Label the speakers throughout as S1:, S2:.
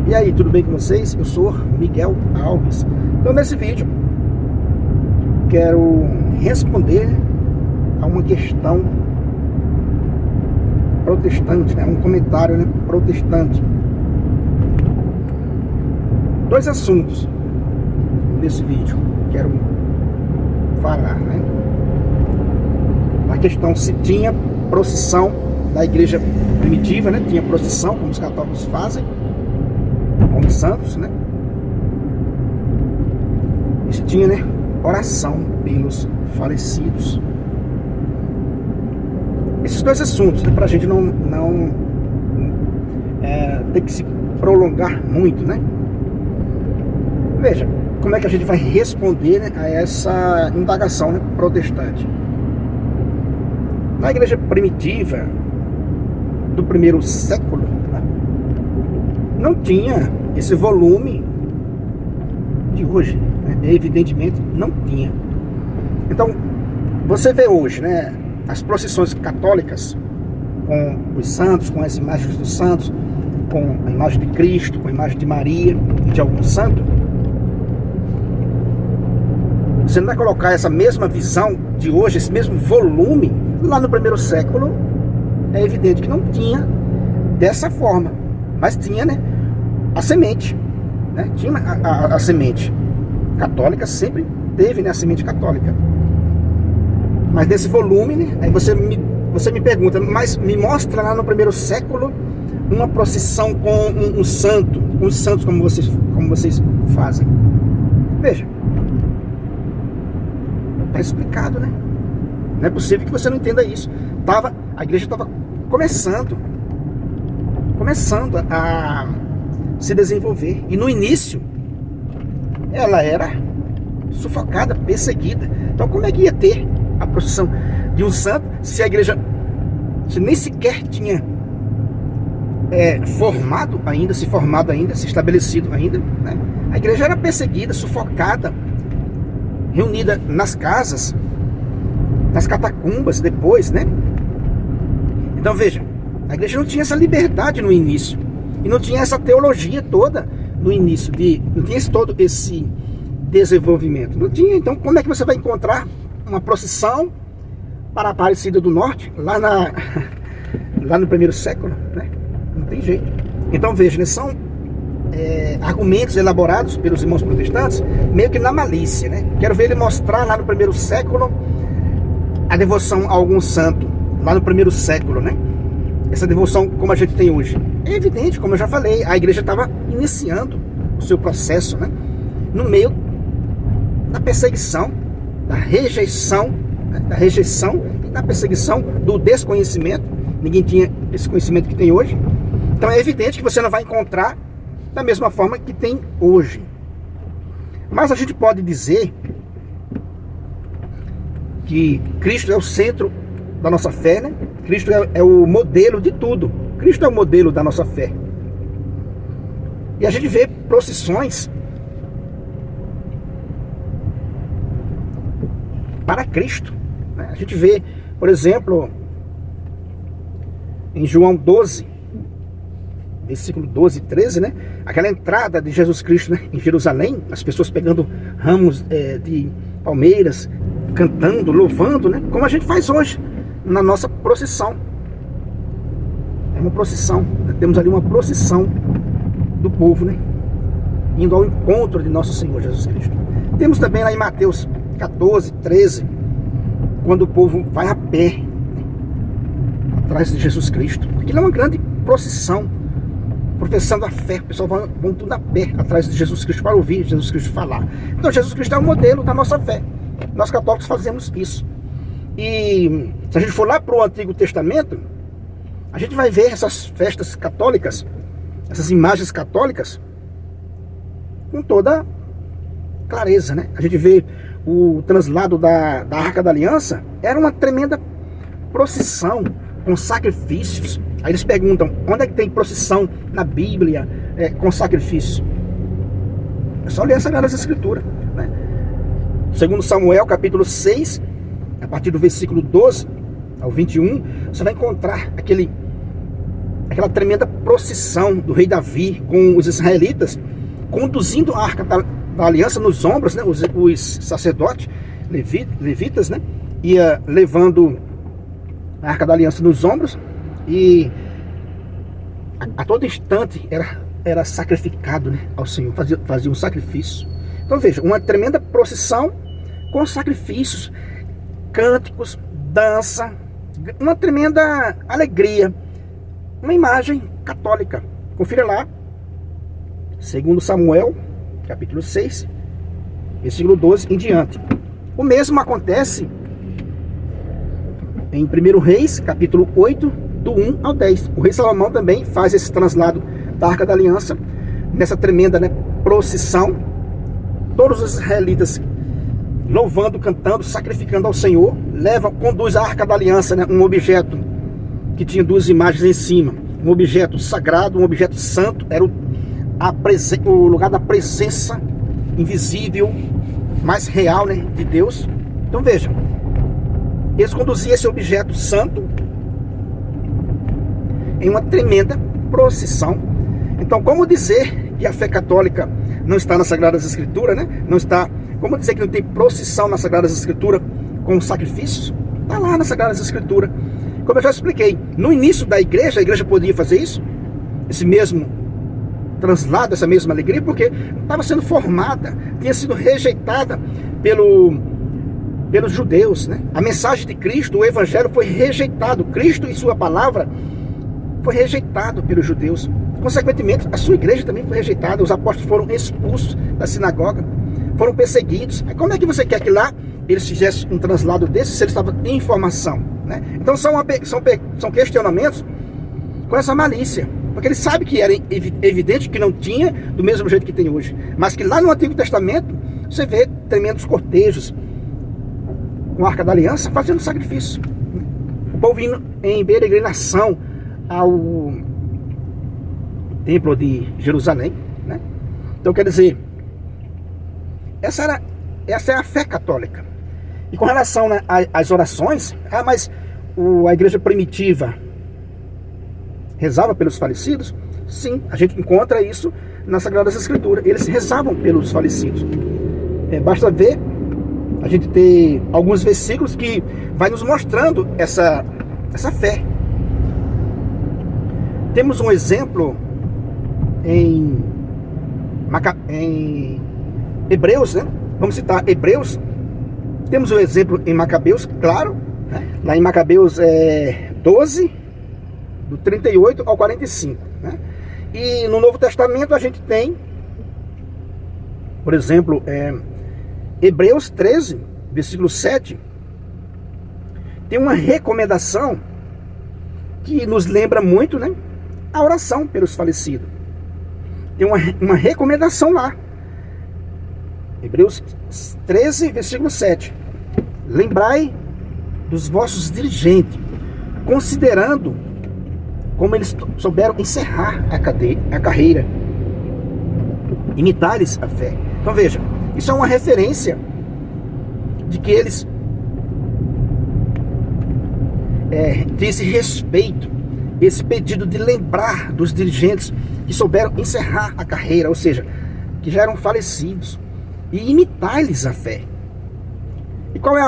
S1: E aí, tudo bem com vocês? Eu sou Miguel Alves. Então, nesse vídeo, quero responder a uma questão protestante, né? Um comentário, né? Protestante. Dois assuntos nesse vídeo quero falar, né? A questão se tinha procissão da igreja primitiva, né? Tinha procissão, como os católicos fazem, com os santos, né? E se tinha, né? Oração pelos falecidos. Esses dois assuntos, né? Pra gente não ter que se prolongar muito, né? Veja, como é que a gente vai responder, né, a essa indagação, né, protestante. Na igreja primitiva do primeiro século, né, não tinha esse volume de hoje, né? Evidentemente não tinha. Então, você vê hoje, né, as procissões católicas com os santos, com as imagens dos santos, com a imagem de Cristo, com a imagem de Maria e de algum santo. Você não vai colocar essa mesma visão de hoje, esse mesmo volume, lá no primeiro século. É evidente que não tinha dessa forma, mas tinha, né, a semente, né? Tinha a semente católica, sempre teve, né, a semente católica. Mas desse volume, né, aí você me pergunta, mas me mostra lá no primeiro século uma procissão com um santo, com os santos como vocês fazem. Veja, está explicado, né? Não é possível que você não entenda isso. A igreja estava começando a se desenvolver. E no início, ela era sufocada, perseguida. Então como é que ia ter a procissão de um santo se a igreja nem sequer tinha se estabelecido ainda, né? A igreja era perseguida, sufocada, reunida nas casas, nas catacumbas depois, né? Então veja, a igreja não tinha essa liberdade no início, e não tinha essa teologia toda no início, não tinha todo esse desenvolvimento, não tinha. Então como é que você vai encontrar uma procissão para a Aparecida do Norte lá no primeiro século, né? Não tem jeito. Então veja, né, são argumentos elaborados pelos irmãos protestantes meio que na malícia, né? Quero ver ele mostrar lá no primeiro século a devoção a algum santo, lá no primeiro século, né? Essa devoção como a gente tem hoje. É evidente, como eu já falei, a igreja estava iniciando o seu processo, né? No meio da perseguição, da rejeição, né? Da rejeição e da perseguição, do desconhecimento. Ninguém tinha esse conhecimento que tem hoje. Então é evidente que você não vai encontrar da mesma forma que tem hoje. Mas a gente pode dizer que Cristo é o centro da nossa fé, né? Cristo é o modelo de tudo. Cristo é o modelo da nossa fé. E a gente vê procissões para Cristo, né? A gente vê, por exemplo, em João 12, versículo 12 e 13, né? Aquela entrada de Jesus Cristo, né, em Jerusalém, as pessoas pegando ramos de palmeiras, cantando, louvando, né? Como a gente faz hoje na nossa procissão. É uma procissão, né? Temos ali uma procissão do povo, né, indo ao encontro de nosso Senhor Jesus Cristo. Temos também lá em Mateus 14, 13, quando o povo vai a pé, né, atrás de Jesus Cristo. Aquilo é uma grande procissão, professando a fé. O pessoal vão tudo a pé atrás de Jesus Cristo para ouvir Jesus Cristo falar. Então Jesus Cristo é o modelo da nossa fé. Nós católicos fazemos isso. E se a gente for lá para o Antigo Testamento, a gente vai ver essas festas católicas, essas imagens católicas, com toda clareza, né? A gente vê o translado da Arca da Aliança, era uma tremenda procissão, com sacrifícios. Aí eles perguntam, onde é que tem procissão na Bíblia com sacrifício? É só ler as Sagradas Escrituras, né? Segundo Samuel, capítulo 6, a partir do versículo 12 ao 21, você vai encontrar aquela tremenda procissão do rei Davi com os israelitas, conduzindo a Arca da Aliança nos ombros, né? Os sacerdotes, levitas, né? Ia levando a Arca da Aliança nos ombros e a todo instante era sacrificado, né, ao Senhor, fazia um sacrifício. Então veja, uma tremenda procissão com sacrifícios, cânticos, dança, uma tremenda alegria, uma imagem católica. Confira lá, 2 Samuel, capítulo 6, versículo 12 em diante. O mesmo acontece em 1 Reis, capítulo 8, do 1 ao 10. O rei Salomão também faz esse translado da Arca da Aliança, nessa tremenda, né, procissão. Todos os israelitas louvando, cantando, sacrificando ao Senhor, conduz a Arca da Aliança, né, um objeto que tinha duas imagens em cima, um objeto sagrado, um objeto santo, era o lugar da presença invisível, mais real, né, de Deus. Então veja, eles conduziam esse objeto santo em uma tremenda procissão. Então, como dizer que a fé católica não está nas Sagradas Escrituras, né? Não está. Como dizer que não tem procissão nas Sagradas Escrituras com sacrifícios? Está lá nas Sagradas Escrituras. Como eu já expliquei, no início da igreja, a igreja podia fazer isso, esse mesmo translado, essa mesma alegria, porque estava sendo formada, tinha sido rejeitada pelos judeus, né? A mensagem de Cristo, o evangelho foi rejeitado. Cristo e sua palavra foi rejeitado pelos judeus. Consequentemente, a sua igreja também foi rejeitada. Os apóstolos foram expulsos da sinagoga, foram perseguidos. Como é que você quer que lá eles fizessem um translado desse se eles estavam em formação, né? Então são questionamentos com essa malícia, porque eles sabem que era evidente que não tinha do mesmo jeito que tem hoje, mas que lá no Antigo Testamento você vê tremendos cortejos com a Arca da Aliança fazendo sacrifício, o povo indo em peregrinação ao templo de Jerusalém, né? Então quer dizer, essa é a fé católica. E com relação, né, às orações, mas a igreja primitiva rezava pelos falecidos? Sim, a gente encontra isso nas Sagradas Escrituras. Eles rezavam pelos falecidos. Basta ver, a gente ter alguns versículos que vai nos mostrando essa fé. Temos um exemplo em Hebreus, né? Vamos citar Hebreus. Temos um exemplo em Macabeus, claro, né? Lá em Macabeus 12, do 38 ao 45, né? E no Novo Testamento a gente tem, por exemplo, Hebreus 13, versículo 7, tem uma recomendação que nos lembra muito, né, a oração pelos falecidos. Tem uma recomendação lá. Hebreus 13, versículo 7. Lembrai dos vossos dirigentes, considerando como eles souberam encerrar a carreira, imitar-lhes a fé. Então veja, isso é uma referência de que eles têm esse respeito, esse pedido de lembrar dos dirigentes que souberam encerrar a carreira, ou seja, que já eram falecidos, e imitar-lhes a fé. E qual é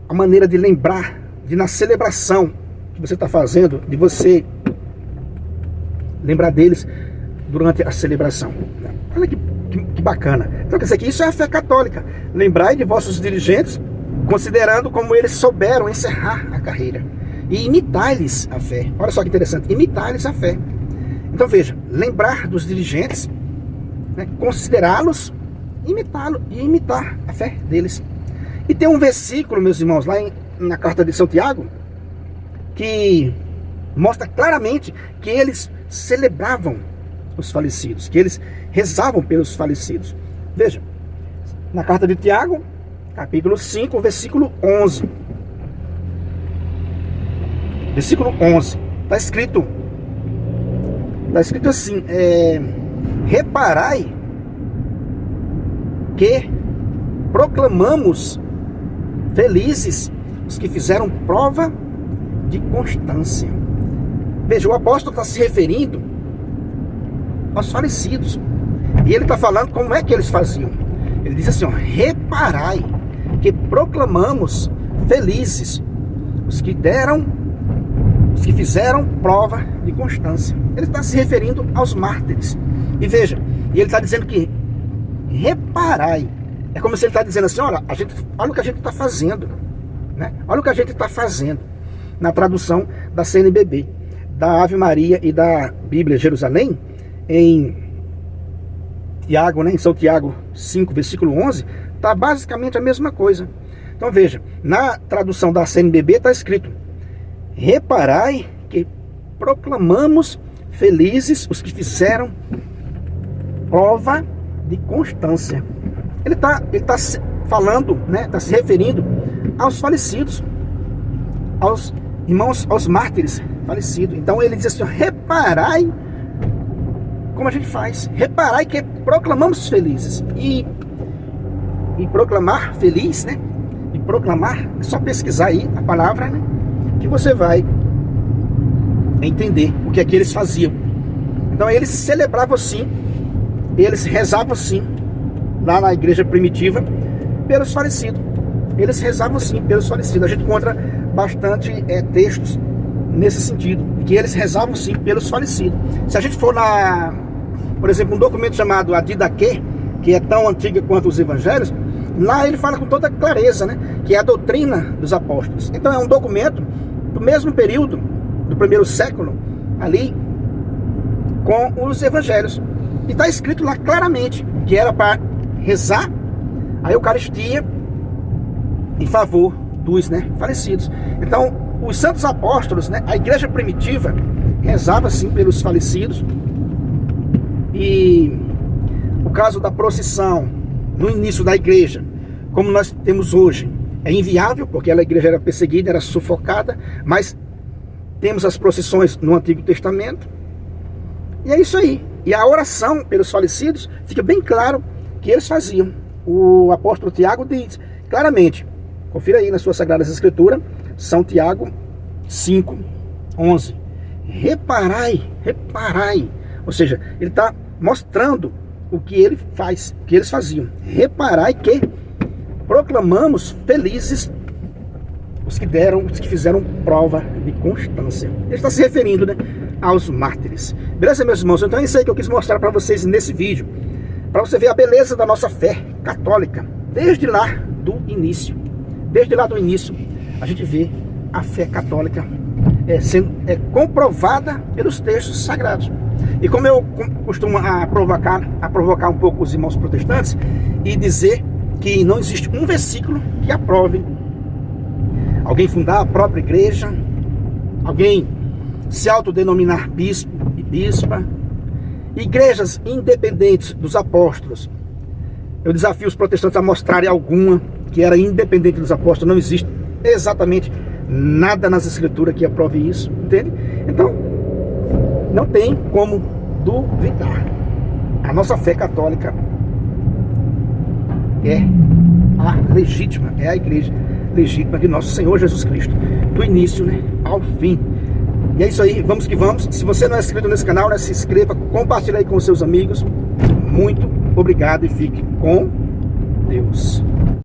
S1: a maneira de lembrar, na celebração que você está fazendo, de você lembrar deles durante a celebração? Olha que bacana. Então quer dizer que isso é a fé católica. Lembrai de vossos dirigentes, considerando como eles souberam encerrar a carreira, e imitar-lhes a fé. Olha só que interessante, imitar-lhes a fé. Então veja, lembrar dos dirigentes, né, considerá-los, imitá-lo e imitar a fé deles. E tem um versículo, meus irmãos, lá na carta de São Tiago, que mostra claramente que eles celebravam os falecidos, que eles rezavam pelos falecidos. Veja, na carta de Tiago, capítulo 5, versículo 11. Versículo 11, está escrito assim, reparai que proclamamos felizes os que fizeram prova de constância. Veja, o apóstolo está se referindo aos falecidos. E ele está falando como é que eles faziam. Ele diz assim, ó, reparai que proclamamos felizes os que fizeram prova de constância. Ele está se referindo aos mártires. E veja, e ele está dizendo que reparai. É como se ele está dizendo assim, olha o que a gente está fazendo, né? Olha o que a gente está fazendo. Na tradução da CNBB, da Ave Maria e da Bíblia Jerusalém, em Tiago, né, em São Tiago 5, versículo 11, está basicamente a mesma coisa. Então veja, na tradução da CNBB está escrito, reparai que proclamamos felizes os que fizeram prova de constância. Ele tá falando, né, está se referindo aos falecidos, aos irmãos, aos mártires falecidos. Então ele diz assim, reparai como a gente faz, reparai que proclamamos felizes. E proclamar feliz, né? E proclamar, é só pesquisar aí a palavra, né? Que você vai entender o que é que eles faziam. Então eles celebravam sim, eles rezavam sim, lá na igreja primitiva, pelos falecidos. Eles rezavam sim pelos falecidos. A gente encontra bastante textos nesse sentido, que eles rezavam sim pelos falecidos. Se a gente for por exemplo, um documento chamado a Didaquê, que é tão antiga quanto os evangelhos, lá ele fala com toda clareza, né, que é a doutrina dos apóstolos. Então é um documento do mesmo período, do primeiro século, ali, com os evangelhos. E está escrito lá claramente que era para rezar a Eucaristia em favor dos, né, falecidos. Então, os santos apóstolos, né, a igreja primitiva, rezava sim pelos falecidos. E o caso da procissão no início da igreja, como nós temos hoje, é inviável, porque a igreja era perseguida, era sufocada, mas temos as procissões no Antigo Testamento. E é isso aí. E a oração pelos falecidos, fica bem claro que eles faziam. O apóstolo Tiago diz claramente, confira aí na sua Sagrada Escritura, São Tiago 5, 11. Reparai. Ou seja, ele está mostrando o que ele faz, o que eles faziam. Reparai que proclamamos felizes os que fizeram prova de constância. Ele está se referindo, né, aos mártires. Beleza, meus irmãos? Então é isso aí que eu quis mostrar para vocês nesse vídeo, para você ver a beleza da nossa fé católica, desde lá do início. Desde lá do início, a gente vê a fé católica sendo comprovada pelos textos sagrados. E como eu costumo provocar um pouco os irmãos protestantes e dizer que não existe um versículo que aprove alguém fundar a própria igreja, alguém se autodenominar bispo e bispa, igrejas independentes dos apóstolos. Eu desafio os protestantes a mostrarem alguma que era independente dos apóstolos. Não existe exatamente nada nas escrituras que aprove isso, entende? Então, não tem como duvidar. A nossa fé católica é a legítima, é a igreja legítima de nosso Senhor Jesus Cristo, do início, né, ao fim. E é isso aí, vamos que vamos. Se você não é inscrito nesse canal, né, se inscreva, compartilhe aí com os seus amigos. Muito obrigado e fique com Deus.